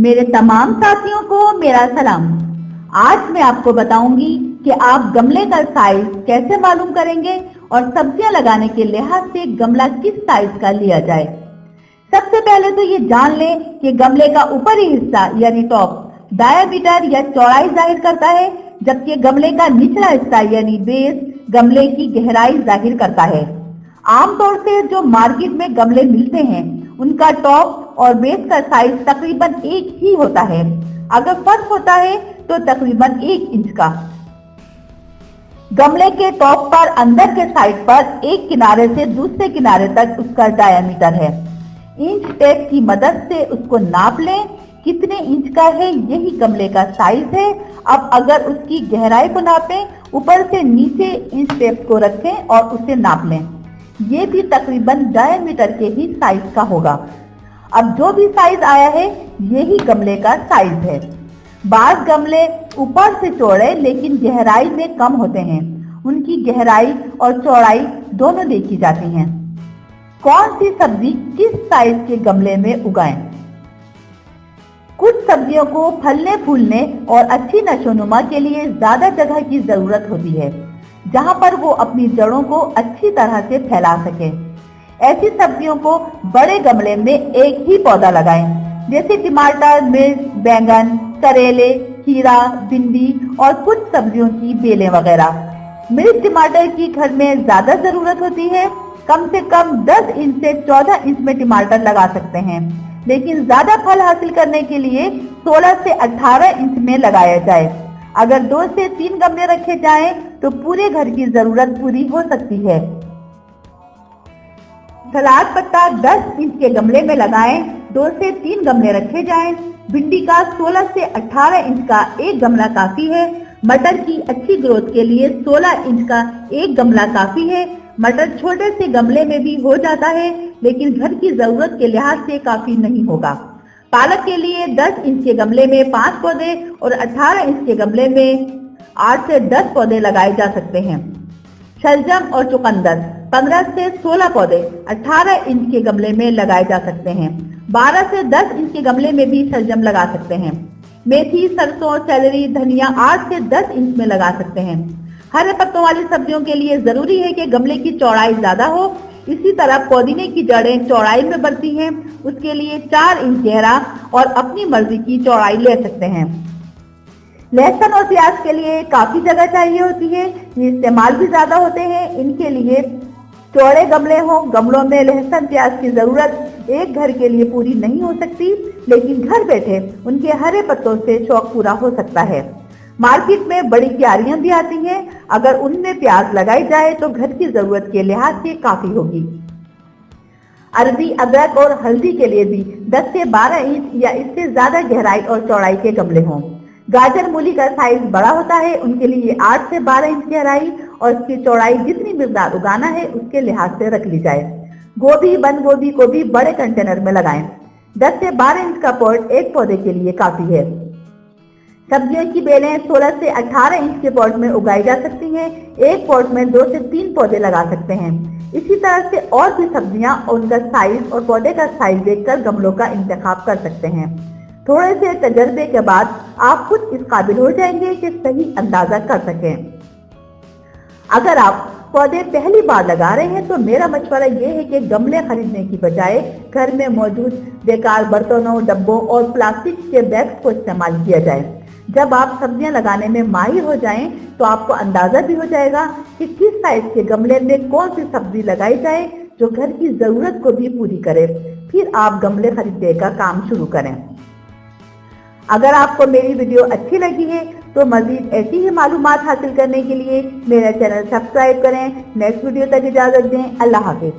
मेरे तमाम साथियों को मेरा सलाम। आज मैं आपको बताऊंगी कि आप गमले का साइज कैसे मालूम करेंगे और सब्जियां लगाने के लिहाज से गमला किस साइज का लिया जाए। सबसे पहले तो ये जान लें कि गमले का ऊपरी हिस्सा यानी टॉप डायामीटर या चौड़ाई जाहिर करता है, जबकि गमले का निचला हिस्सा यानी बेस गमले की गहराई जाहिर करता है। आमतौर से जो मार्केट में गमले मिलते हैं उनका टॉप और बेस का साइज तकरीबन एक ही होता है। अगर फर्क होता है तो तकरीबन 1 इंच का। गमले के टॉप पर अंदर के साइड पर एक किनारे से दूसरे किनारे तक उसका डायामीटर है। इंच टेप की मदद से उसको नाप लें कितने इंच का है, यही गमले का साइज है। अब अगर उसकी गहराई को नापें, ऊपर से नीचे इंच टेप को रखें और उसे नाप लें। ये भी तकरीबन डायमीटर के ही साइज का होगा। अब जो भी साइज आया है यही गमले का साइज है। बाज गमले ऊपर से चौड़े लेकिन गहराई में कम होते हैं। उनकी गहराई और चौड़ाई दोनों देखी जाती हैं। कौन सी सब्जी किस साइज के गमले में उगाएं? कुछ सब्जियों को फलने फूलने और अच्छी नशोनुमा के लिए ज्यादा जगह की जरूरत होती है, जहां पर वो अपनी जड़ों को अच्छी तरह से फैला सके। ऐसी सब्जियों को बड़े गमले में एक ही पौधा लगाएं, जैसे टमाटर, मिर्च, बैंगन, करेले, खीरा, भिंडी और कुछ सब्जियों की बेलें वगैरह। मिर्च टमाटर की घर में ज्यादा जरूरत होती है। कम से कम 10 इंच से 14 इंच में टमाटर लगा सकते हैं, लेकिन ज्यादा फल हासिल करने के लिए 16 से 18 इंच में लगाया जाए। अगर 2 से 3 गमले रखे जाएं तो पूरे घर की जरूरत पूरी हो सकती है। सलाद पत्ता 10 इंच के गमले में लगाएं, 2 से 3 गमले रखे जाएं। भिंडी का 16 से 18 इंच का एक गमला काफी है। मटर की अच्छी ग्रोथ के लिए 16 इंच का एक गमला काफी है। मटर छोटे से गमले में भी हो जाता है, लेकिन घर की जरूरत के लिहाज से काफी नहीं होगा। पालक के लिए 10 इंच के गमले में 5 पौधे और 18 इंच के गमले में 8 से 10 पौधे लगाए जा सकते हैं। शलजम और चुकंदर 15 से 16 पौधे 18 इंच के गमले में लगाए जा सकते हैं। 12 से 10 इंच के गमले में भी शलजम लगा सकते हैं। मेथी, सरसों, सेलरी, धनिया 8 से 10 इंच में लगा सकते हैं। हरे पत्तों वाली सब्जियों के लिए जरूरी है कि गमले की चौड़ाई ज्यादा हो। इसी तरह पुदीने की जड़ें चौड़ाई में बढ़ती हैं, उसके लिए 4 इंच गहरा और अपनी मर्जी की चौड़ाई ले सकते हैं। लहसुन और प्याज के लिए काफी जगह चाहिए होती है, ये इस्तेमाल भी ज्यादा होते हैं। इनके लिए चौड़े गमले हों। गमलों में लहसुन प्याज की जरूरत एक घर के लिए पूरी नहीं हो सकती, लेकिन घर बैठे उनके हरे पत्तों से शौक पूरा हो सकता है। मार्केट में बड़ी क्यारियां भी आती हैं, अगर उनमें प्याज लगाई जाए तो घर की जरूरत के लिहाज से काफी होगी। अरबी, अदरक और हल्दी के लिए भी 10 से 12 इंच या इससे ज्यादा गहराई और चौड़ाई के गमले हों। गाजर, मूली का साइज बड़ा होता है, उनके लिए 8 से 12 इंच गहराई और इसकी चौड़ाई जितनी मिकदार उगाना है उसके लिहाज से रख ली जाए। गोभी, बंद गोभी को भी बड़े कंटेनर में लगाएं। 10 से 12 इंच का पॉट एक पौधे के लिए काफी है। सब्जियों की बेलें 16 से 18 इंच के पॉट में उगाई जा सकती हैं। एक पॉट में 2 से 3 पौधे लगा सकते हैं। इसी तरह से और भी सब्जियां और उनका साइज और पौधे का साइज देखकर गमलों का इंतखाब कर सकते हैं। थोड़े से तजर्बे के बाद आप खुद इस काबिल हो जाएंगे कि सही अंदाजा कर सकें। अगर आप पौधे पहली बार लगा रहे हैं तो मेरा मशवरा ये है कि गमले खरीदने की बजाय घर में मौजूद बेकार बर्तनों, डब्बों और प्लास्टिक के बैग्स को इस्तेमाल किया जाए। जब आप सब्जियां लगाने में माहिर हो जाएं तो आपको अंदाजा भी हो जाएगा कि किस साइज के गमले में कौन सी सब्जी लगाई जाए जो घर की जरूरत को भी पूरी करे। फिर आप गमले खरीदने का काम शुरू करें। अगर आपको मेरी वीडियो अच्छी लगी है तो मजीद ऐसी ही मालूमात हासिल करने के लिए मेरा चैनल सब्सक्राइब करें। नेक्स्ट वीडियो तक इजाजत दें। अल्लाह हाफिज।